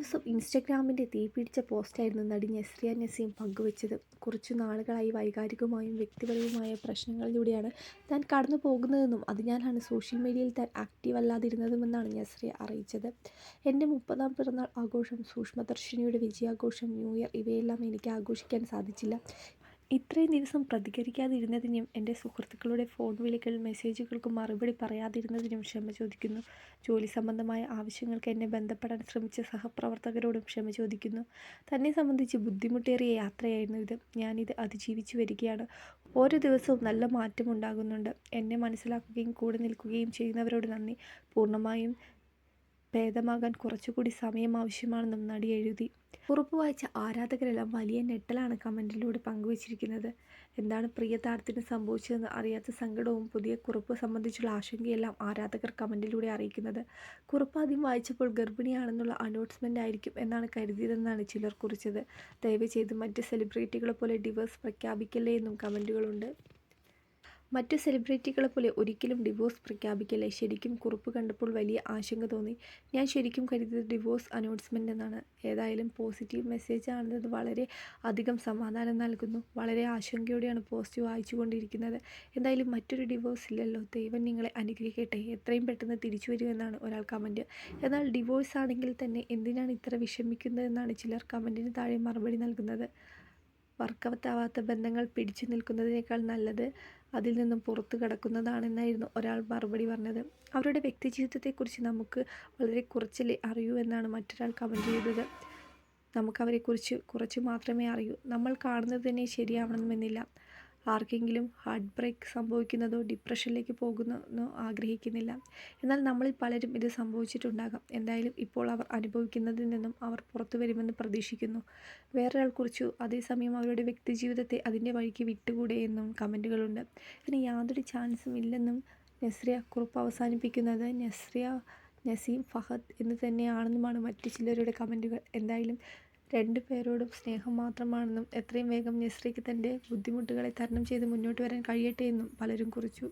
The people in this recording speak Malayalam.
ദിവസം ഇൻസ്റ്റഗ്രാമിൻ്റെ തീപിടിച്ച പോസ്റ്റായിരുന്നു നടി നസ്രിയ നസീം പങ്കുവച്ചത്. കുറച്ചു നാളുകളായി വൈകാരികമായും വ്യക്തിപരവുമായ പ്രശ്നങ്ങളിലൂടെയാണ് താൻ കടന്നു പോകുന്നതെന്നും അതിനാലാണ് സോഷ്യൽ മീഡിയയിൽ താൻ ആക്റ്റീവ് അല്ലാതിരുന്നതുമെന്നാണ് നസ്രിയ അറിയിച്ചത്. എൻ്റെ 30ാം പിറന്നാൾ ആഘോഷം, സൂക്ഷ്മദർശിനിയുടെ വിജയാഘോഷം, ന്യൂ ഇയർ ഇവയെല്ലാം എനിക്ക് ആഘോഷിക്കാൻ സാധിച്ചില്ല. ഇത്രയും ദിവസം പ്രതികരിക്കാതിരുന്നതിനും എൻ്റെ സുഹൃത്തുക്കളുടെ ഫോൺ വിളികൾ, മെസ്സേജുകൾക്കും മറുപടി പറയാതിരുന്നതിനും ക്ഷമ ചോദിക്കുന്നു. ജോലി സംബന്ധമായ ആവശ്യങ്ങൾക്ക് എന്നെ ബന്ധപ്പെടാൻ ശ്രമിച്ച സഹപ്രവർത്തകരോടും ക്ഷമ ചോദിക്കുന്നു. തന്നെ സംബന്ധിച്ച് ബുദ്ധിമുട്ടേറിയ യാത്രയായിരുന്നു ഇത്. ഞാനിത് അതിജീവിച്ചു വരികയാണ്. ഓരോ ദിവസവും നല്ല മാറ്റമുണ്ടാകുന്നുണ്ട്. എന്നെ മനസ്സിലാക്കുകയും കൂടെ നിൽക്കുകയും ചെയ്യുന്നവരോട് നന്ദി. പൂർണ്ണമായും ഭേദമാകാൻ കുറച്ചുകൂടി സമയം ആവശ്യമാണെന്നും നടി എഴുതി. കുറിപ്പ് വായിച്ച ആരാധകരെല്ലാം വലിയ ഞെട്ടലാണ് കമൻറ്റിലൂടെ പങ്കുവച്ചിരിക്കുന്നത്. എന്താണ് പ്രിയ താരത്തിന് സംഭവിച്ചതെന്ന് അറിയാത്ത സങ്കടവും പുതിയ കുറിപ്പ് സംബന്ധിച്ചുള്ള ആശങ്കയെല്ലാം ആരാധകർ കമൻറ്റിലൂടെ അറിയിക്കുന്നത്. കുറിപ്പ് ആദ്യം വായിച്ചപ്പോൾ ഗർഭിണിയാണെന്നുള്ള അനൗൺസ്മെൻ്റ് ആയിരിക്കും എന്നാണ് കരുതിയതെന്നാണ് ചിലർ കുറിച്ചത്. ദയവ് ചെയ്ത് മറ്റ് സെലിബ്രിറ്റികളെ പോലെ ഡിവോഴ്സ് പ്രഖ്യാപിക്കല്ലേ എന്നും കമൻറ്റുകളുണ്ട്. മറ്റു സെലിബ്രിറ്റികളെ പോലെ ഒരിക്കലും ഡിവോഴ്സ് പ്രഖ്യാപിക്കല്ലേ. ശരിക്കും കുറിപ്പ് കണ്ടപ്പോൾ വലിയ ആശങ്ക തോന്നി. ഞാൻ ശരിക്കും കരുതിയത് ഡിവോഴ്സ് അനൗൺസ്മെൻ്റ് എന്നാണ്. ഏതായാലും പോസിറ്റീവ് മെസ്സേജ് ആണെന്നത് വളരെ അധികം സമാധാനം നൽകുന്നു. വളരെ ആശങ്കയോടെയാണ് പോസ്റ്റ് വായിച്ചുകൊണ്ടിരിക്കുന്നത്. എന്തായാലും മറ്റൊരു ഡിവോഴ്സ് ഇല്ലല്ലോ. ദൈവം നിങ്ങളെ അനുഗ്രഹിക്കട്ടെ. എത്രയും പെട്ടെന്ന് തിരിച്ചു വരുമെന്നാണ് ഒരാൾ കമൻറ്റ്. എന്നാൽ ഡിവോഴ്സ് ആണെങ്കിൽ തന്നെ എന്തിനാണ് ഇത്ര വിഷമിക്കുന്നതെന്നാണ് ചിലർ കമൻറ്റിന് താഴെ മറുപടി നൽകുന്നത്. വർക്കൗട്ടാവാത്ത ബന്ധങ്ങൾ പിടിച്ചു നിൽക്കുന്നതിനേക്കാൾ നല്ലത് അതിൽ നിന്നും പുറത്തു കടക്കുന്നതാണെന്നായിരുന്നു ഒരാൾ മറുപടി പറഞ്ഞത്. അവരുടെ വ്യക്തിജീവിതത്തെക്കുറിച്ച് നമുക്ക് വളരെ കുറച്ചല്ലേ അറിയൂ എന്നാണ് മറ്റൊരാൾ കമൻറ്റ് ചെയ്തത്. നമുക്കവരെക്കുറിച്ച് കുറച്ച് മാത്രമേ അറിയൂ. നമ്മൾ കാണുന്നത് തന്നെ ശരിയാവണമെന്നില്ല. ആർക്കെങ്കിലും ഹാർട്ട് ബ്രേക്ക് സംഭവിക്കുന്നതോ ഡിപ്രഷനിലേക്ക് പോകുന്നതോ ആഗ്രഹിക്കുന്നില്ല. എന്നാൽ നമ്മളിൽ പലരും ഇത് സംഭവിച്ചിട്ടുണ്ടാകാം. എന്തായാലും ഇപ്പോൾ അവർ അനുഭവിക്കുന്നതിൽ നിന്നും അവർ പുറത്തു വരുമെന്ന് പ്രതീക്ഷിക്കുന്നു. വേറൊരാൾ കുറിച്ചു, അതേസമയം അവരുടെ വ്യക്തിജീവിതത്തെ അതിൻ്റെ വഴിക്ക് വിട്ടുകൂടെ എന്നും കമൻറ്റുകളുണ്ട്. ഇതിന് യാതൊരു ചാൻസും ഇല്ലെന്നും നസ്രിയ കുറിപ്പ് അവസാനിപ്പിക്കുന്നത്. നസ്രിയ നസീം ഫഹദ് എന്ന് തന്നെയാണെന്നുമാണ് മറ്റു ചിലരുടെ കമൻറ്റുകൾ. എന്തായാലും രണ്ടു പേരോടും സ്നേഹം മാത്രമാണെന്നും എത്രയും വേഗം നസ്രിയയ്ക്ക് തൻ്റെ ബുദ്ധിമുട്ടുകളെ തരണം ചെയ്ത് മുന്നോട്ട് വരാൻ കഴിയട്ടെ എന്നും പലരും കുറിച്ചു.